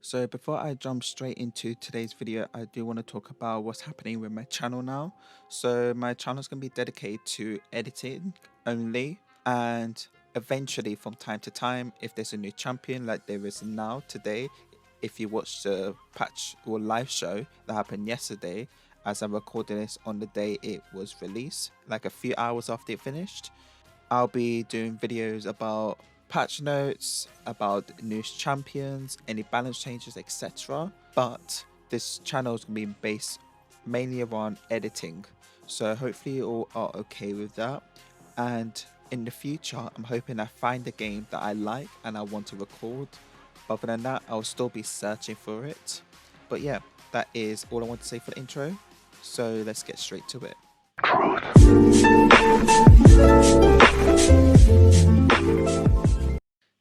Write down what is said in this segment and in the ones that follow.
So before I jump straight into today's video, I do want to talk about what's happening with my channel now. So my channel is going to be dedicated to editing only, and eventually from time to time, if there's a new champion like there is now today, if you watch the patch or live show that happened yesterday, as I'm recording this on the day it was released, like a few hours after it finished, I'll be doing videos about patch notes, about new champions, any balance changes, etc. But this channel is going to be based mainly around editing. So hopefully you all are okay with that. And in the future, I'm hoping I find a game that I like and I want to record. Other than that, I'll still be searching for it. But yeah, that is all I want to say for the intro. So let's get straight to it.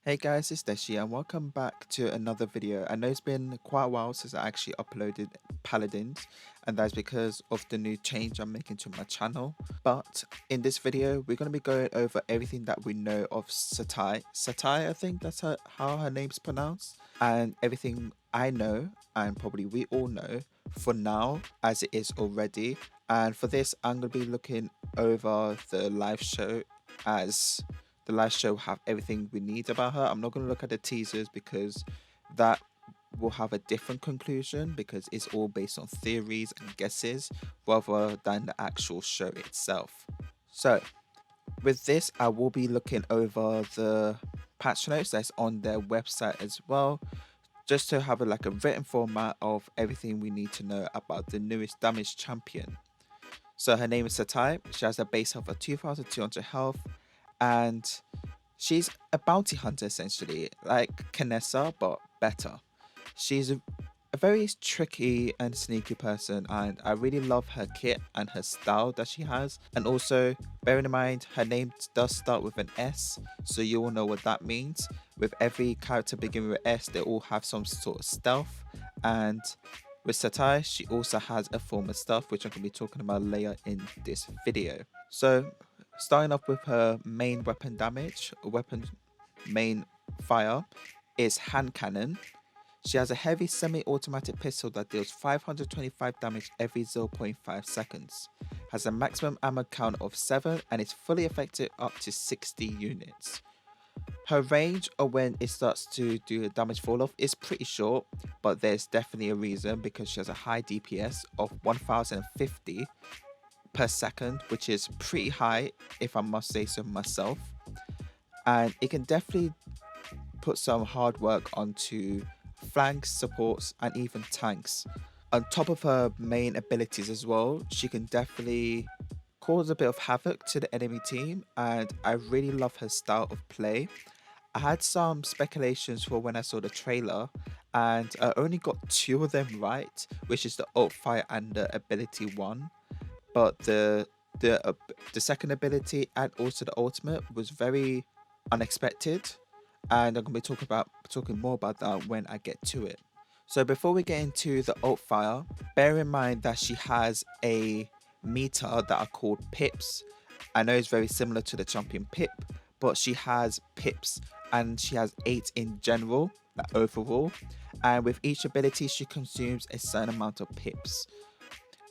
Hey guys, it's Shye and welcome back to another video. I know it's been quite a while since I actually uploaded Paladins, and that's because of the new change I'm making to my channel. But in this video, we're going to be going over everything that we know of Saati. Saati, I think that's how her name's pronounced. And everything I know, and probably we all know, for now, as it is already. And for this, I'm going to be looking over the live show, as the live show will have everything we need about her. I'm not going to look at the teasers because that will have a different conclusion, because it's all based on theories and guesses rather than the actual show itself. So with this, I will be looking over the patch notes that's on their website as well, just to have a written format of everything we need to know about the newest damage champion. So her name is Saati. She has a base health of 2200 health, and she's a bounty hunter essentially, like Kanessa but better. She's a very tricky and sneaky person, and I really love her kit and her style that she has. And also, bearing in mind her name does start with an S, so you all know what that means. With every character beginning with S, they all have some sort of stealth, and with Saati, she also has a form of stealth, which I'm going to be talking about later in this video. So starting off with her main weapon damage, main fire, is hand cannon. She has a heavy semi-automatic pistol that deals 525 damage every 0.5 seconds. Has a maximum ammo count of 7 and is fully effective up to 60 units. Her range, or when it starts to do a damage fall off, is pretty short, but there's definitely a reason, because she has a high DPS of 1050 per second, which is pretty high if I must say so myself, and it can definitely put some hard work onto flanks, supports, and even tanks. On top of her main abilities as well, she can definitely cause a bit of havoc to the enemy team, and I really love her style of play. I had some speculations for when I saw the trailer, and I only got 2 of them right, which is the ult fire and the ability 1. But the second ability and also the ultimate was very unexpected, and I'm going to be talking more about that when I get to it. So before we get into the ult fire, bear in mind that she has a meter that are called pips. I know it's very similar to the champion pip, but she has pips, and she has 8 in general, overall, and with each ability she consumes a certain amount of pips.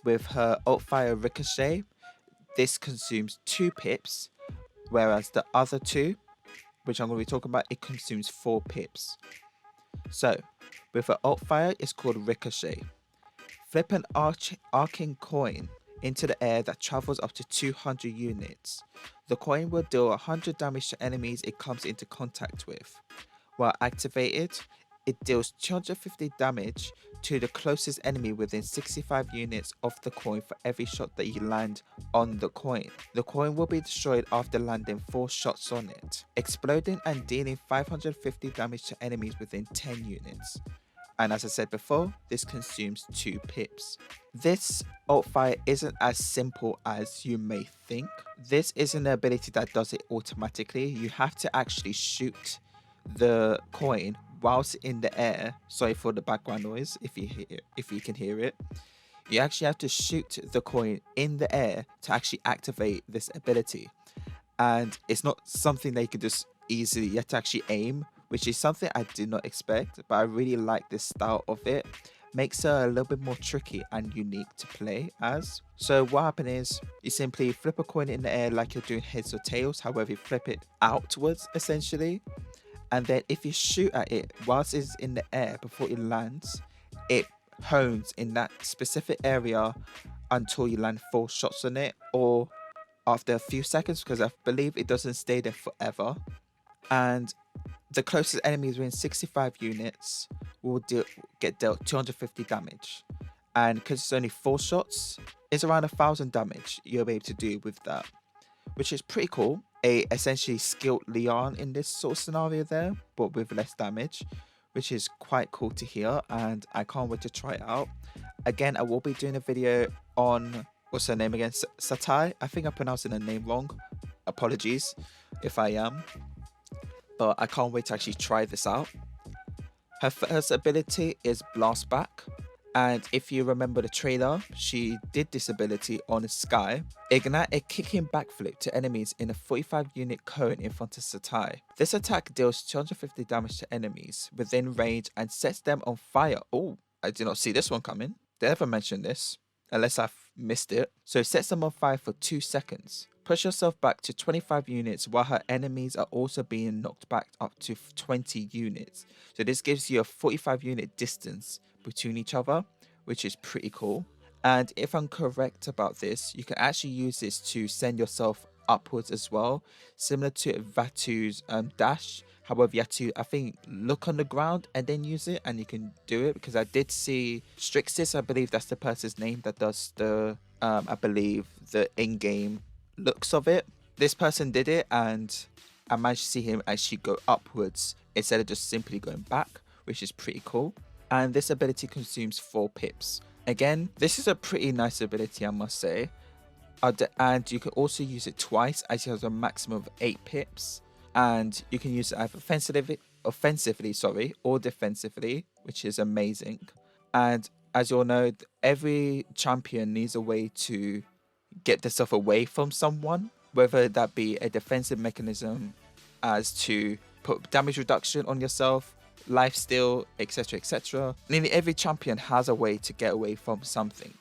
With her ult fire ricochet, this consumes 2 pips, whereas the other 2, which I'm going to be talking about, it consumes 4 pips. So with her ult fire, it's called ricochet. Flip an arcing coin into the air that travels up to 200 units. The coin will deal 100 damage to enemies it comes into contact with. While activated, it deals 250 damage to the closest enemy within 65 units of the coin for every shot that you land on the coin. The coin will be destroyed after landing 4 shots on it, exploding and dealing 550 damage to enemies within 10 units. And as I said before, this consumes 2 pips. This ult fire isn't as simple as you may think. This isn't an ability that does it automatically. You have to actually shoot the coin whilst in the air. Sorry for the background noise if you can hear it. You actually have to shoot the coin in the air to actually activate this ability, and it's not something they can just easily. You have to actually aim which is something I did not expect, but I really like this style of it. Makes her a little bit more tricky and unique to play as. So what happens is you simply flip a coin in the air like you're doing heads or tails, however you flip it outwards essentially. And then if you shoot at it whilst it's in the air before it lands, it hones in that specific area until you land 4 shots on it, or after a few seconds, because I believe it doesn't stay there forever. And the closest enemies within 65 units will get dealt 250 damage. And because it's only 4 shots, it's around 1,000 damage you'll be able to do with that, which is pretty cool. A essentially skilled Leon in this sort of scenario there, but with less damage, which is quite cool to hear, and I can't wait to try it out. Again, I will be doing a video on, what's her name again? Saati? I think I'm pronouncing her name wrong. Apologies if I am. But I can't wait to actually try this out. Her first ability is Blast Back. And if you remember the trailer, she did this ability on Sky. Ignite a kicking backflip to enemies in a 45 unit cone in front of Saati. This attack deals 250 damage to enemies within range and sets them on fire. Oh, I did not see this one coming. They never mentioned this, unless I've missed it. So it sets them on fire for 2 seconds. Push yourself back to 25 units while her enemies are also being knocked back up to 20 units. So this gives you a 45 unit distance between each other, which is pretty cool. And if I'm correct about this, you can actually use this to send yourself upwards as well, similar to Vatu's dash. However, you have to, I think, look on the ground and then use it, and you can do it, because I did see Strixis, I believe that's the person's name that does the, I believe, the in-game looks of it. This person did it, and I managed to see him actually go upwards instead of just simply going back, which is pretty cool. And this ability consumes 4 pips. Again, this is a pretty nice ability, I must say. And you can also use it twice, as it has a maximum of 8 pips. And you can use it either offensively, or defensively, which is amazing. And as you all know, every champion needs a way to get themselves away from someone, whether that be a defensive mechanism as to put damage reduction on yourself, life steal, etc, etc. Nearly every champion has a way to get away from something,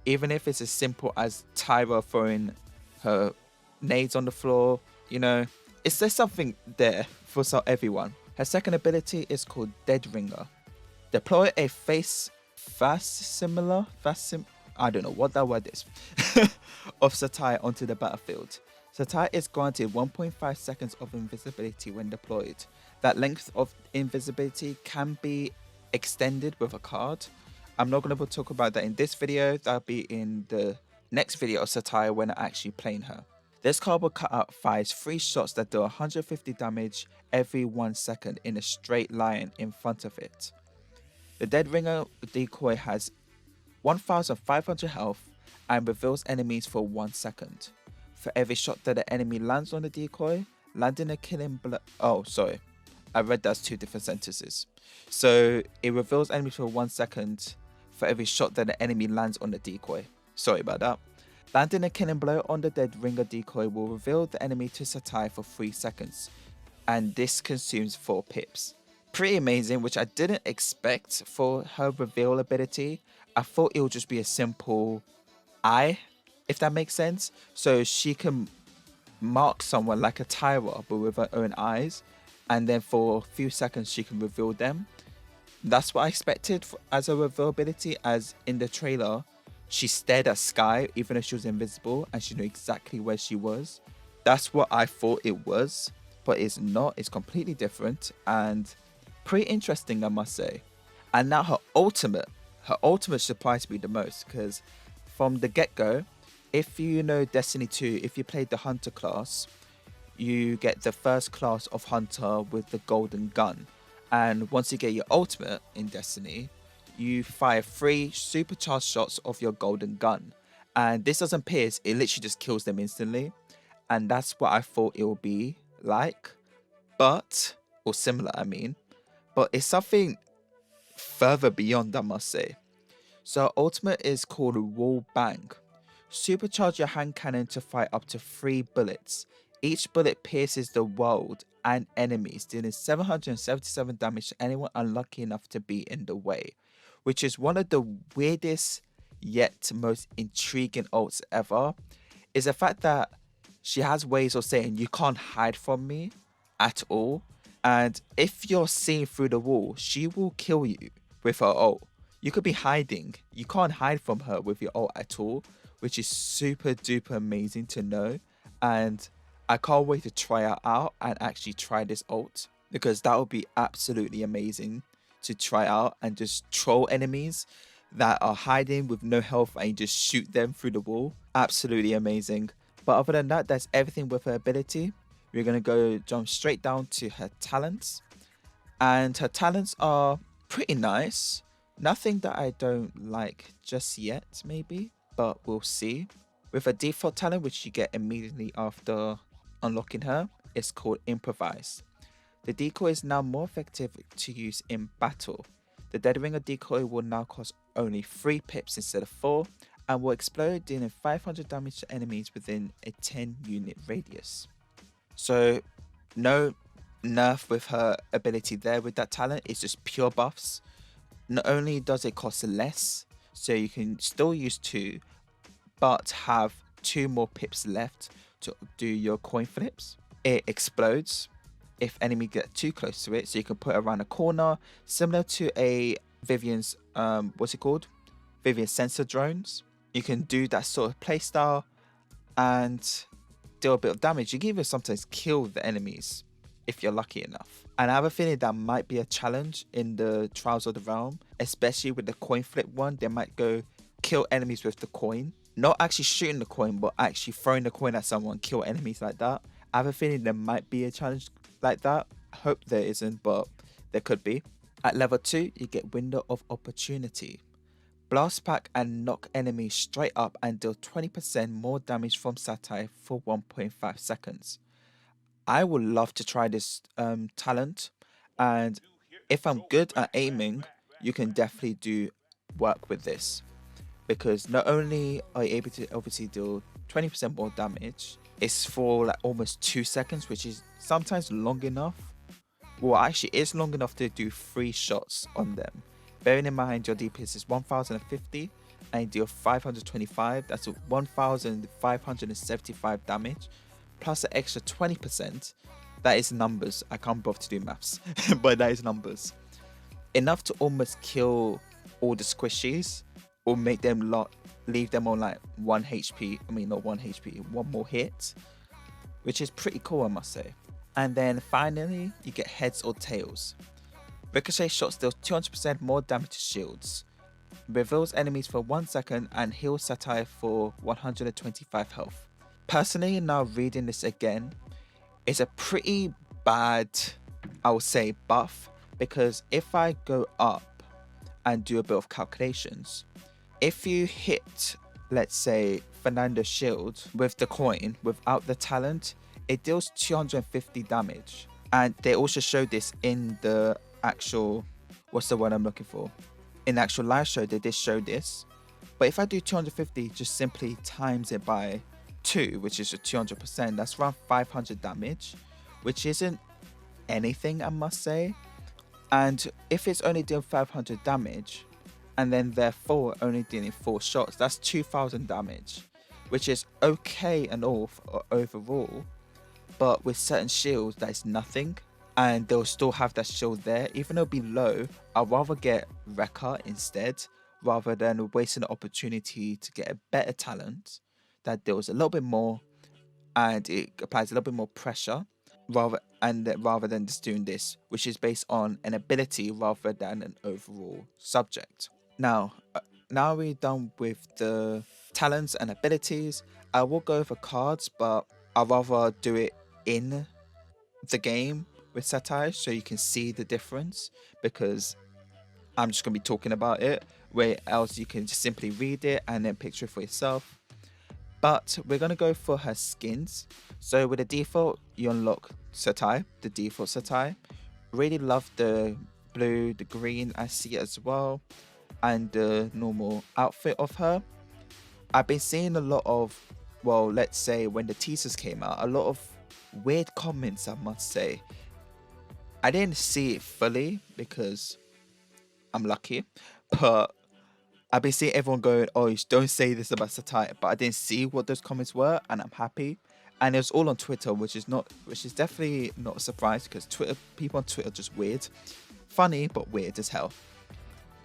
even if it's as simple as Tyra throwing her nades on the floor. You know, there's something there for everyone. Her second ability is called Dead Ringer. Deploy a I don't know what that word is of Saati onto the battlefield. Saati is granted 1.5 seconds of invisibility when deployed. That length of invisibility can be extended with a card. I'm not going to talk about that in this video. That'll be in the next video of Saati when I'm actually playing her. This card will cut out fires 3 shots that do 150 damage every 1 second in a straight line in front of it. The Dead Ringer decoy has 1,500 health and reveals enemies for 1 second. For every shot that the enemy lands on the decoy, landing a killing blow. Oh, sorry. I read that's 2 different sentences. So it reveals enemies for 1 second for every shot that the enemy lands on the decoy. Sorry about that. Landing a killing blow on the Dead Ringer decoy will reveal the enemy to Saati for 3 seconds. And this consumes 4 pips. Pretty amazing, which I didn't expect for her reveal ability. I thought it would just be a simple eye, if that makes sense. So she can mark someone like a Tyra, but with her own eyes. And then for a few seconds, she can reveal them. That's what I expected as a reveal ability, as in the trailer, she stared at Sky, even though she was invisible, and she knew exactly where she was. That's what I thought it was, but it's not. It's completely different, and pretty interesting, I must say. And now her ultimate surprised me the most, because from the get-go, if you know Destiny 2, if you played the Hunter class, you get the first class of Hunter with the golden gun. And once you get your ultimate in Destiny, you fire 3 supercharged shots of your golden gun. And this doesn't pierce, it literally just kills them instantly. And that's what I thought it would be like. But, or similar, I mean. But it's something further beyond, I must say. So ultimate is called Wall Bang. Supercharge your hand cannon to fire up to 3 bullets. Each bullet pierces the world and enemies, dealing 777 damage to anyone unlucky enough to be in the way, which is one of the weirdest yet most intriguing ults ever. Is the fact that she has ways of saying you can't hide from me at all, and if you're seen through the wall, she will kill you with her ult. You could be hiding, you can't hide from her with your ult at all, which is super duper amazing to know. And I can't wait to try her out and actually try this ult, because that would be absolutely amazing to try out and just troll enemies that are hiding with no health and you just shoot them through the wall. Absolutely amazing. But other than that, that's everything with her ability. We're going to jump straight down to her talents. And her talents are pretty nice. Nothing that I don't like just yet, maybe, but we'll see. With a default talent, which you get immediately after unlocking her, it's called Improvise. The decoy is now more effective to use in battle. The dead ringer decoy will now cost only 3 pips instead of 4, and will explode, dealing 500 damage to enemies within a 10 unit radius. So no nerf with her ability there with that talent, it's just pure buffs. Not only does it cost less, so you can still use 2, but have 2 more pips left to do your coin flips. It explodes if enemy get too close to it, so you can put it around a corner, similar to a Vivian's Vivian sensor drones. You can do that sort of playstyle and deal a bit of damage. You can even sometimes kill the enemies if you're lucky enough. And I have a feeling that might be a challenge in the Trials of the Realm, especially with the coin flip one. They might go kill enemies with the coin, not actually shooting the coin, but actually throwing the coin at someone, kill enemies like that. I have a feeling there might be a challenge like that. I hope there isn't, but there could be. At level 2, you get Window of Opportunity. Blast pack and knock enemies straight up and deal 20% more damage from Saati for 1.5 seconds. I would love to try this talent, and if I'm good at aiming, you can definitely do work with this, because not only are you able to obviously deal 20% more damage, it's for like almost 2 seconds, which is sometimes long enough. Well, actually it's long enough to do 3 shots on them. Bearing in mind your DPS is 1050 and you deal 525, that's 1575 damage, plus an extra 20%. That is numbers. I can't bother to do maths, but that is numbers. Enough to almost kill all the squishies, or make them leave them on like 1 HP. I mean, not 1 HP, 1 more hit, which is pretty cool, I must say. And then finally, you get Heads or Tails. Ricochet shots deal 200% more damage to shields, reveals enemies for 1 second, and heals Saati for 125 health. Personally, now reading this again, it's a pretty bad, I would say, buff, because if I go up and do a bit of calculations, if you hit, let's say, Fernando's shield with the coin without the talent, it deals 250 damage. And they also showed this in the actual, what's the word I'm looking for? In the actual live show, they did show this. But if I do 250, just simply times it by 2, which is a 200%, that's around 500 damage, which isn't anything, I must say. And if it's only doing 500 damage, and then therefore only dealing 4 shots, that's 2000 damage, which is okay and all overall. But with certain shields, that is nothing, and they'll still have that shield there, even though it'll be low. I'd rather get Wrecker instead, rather than wasting the opportunity to get a better talent that deals a little bit more and it applies a little bit more pressure, rather than just doing this, which is based on an ability rather than an overall subject. Now we're done with the talents and abilities. I will go over cards, but I'd rather do it in the game with Saati so you can see the difference, because I'm just going to be talking about it, where else you can just simply read it and then picture it for yourself. But we're going to go for her skins. So with the default, you unlock Saati, the default Saati. Really love the blue, the green, I see it as well, and the normal outfit of her. I've been seeing a lot of, well, let's say when the teasers came out, a lot of weird comments, I must say. I didn't see it fully because I'm lucky, but I've been seeing everyone going, "Oh, you don't say this about Saati," but I didn't see what those comments were, and I'm happy. And it was all on Twitter, which is definitely not a surprise because people on Twitter are just weird, funny but weird as hell.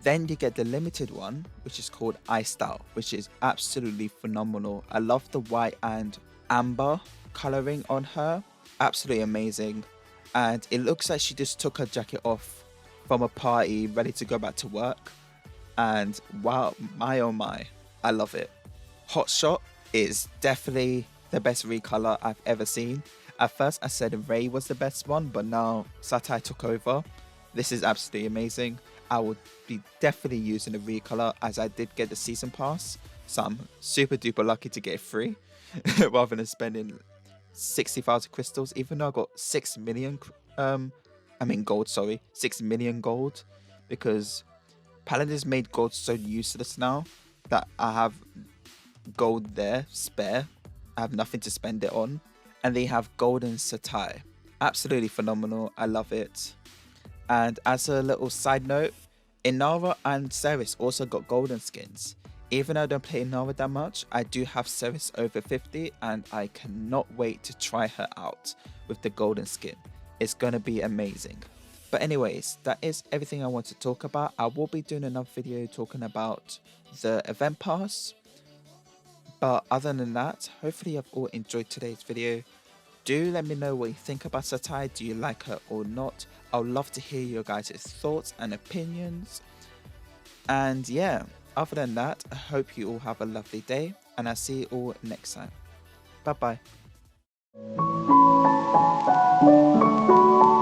Then you get the limited one, which is called Iced Out, which is absolutely phenomenal. I love the white and amber coloring on her, absolutely amazing. And it looks like she just took her jacket off from a party, ready to go back to work. And wow, my oh my, I love it. Hot Shot is definitely the best recolor I've ever seen. At first I said Ray was the best one, but now Saati took over. This is absolutely amazing. I would be definitely using the recolor as I did get the season pass, so I'm super duper lucky to get it free rather than spending 60,000 crystals, even though I got 6 million gold, sorry, 6 million gold, because Paladins made gold so useless now that I have gold there spare. I have nothing to spend it on. And they have golden Saati. Absolutely phenomenal. I love it. And as a little side note, Inara and Ceres also got golden skins. Even though I don't play Inara that much, I do have Ceres over 50 and I cannot wait to try her out with the golden skin. It's going to be amazing. But anyways, that is everything I want to talk about. I will be doing another video talking about the event pass. But other than that, hopefully you've all enjoyed today's video. Do let me know what you think about Saati. Do you like her or not? I would love to hear your guys' thoughts and opinions. And yeah, other than that, I hope you all have a lovely day. And I'll see you all next time. Bye bye.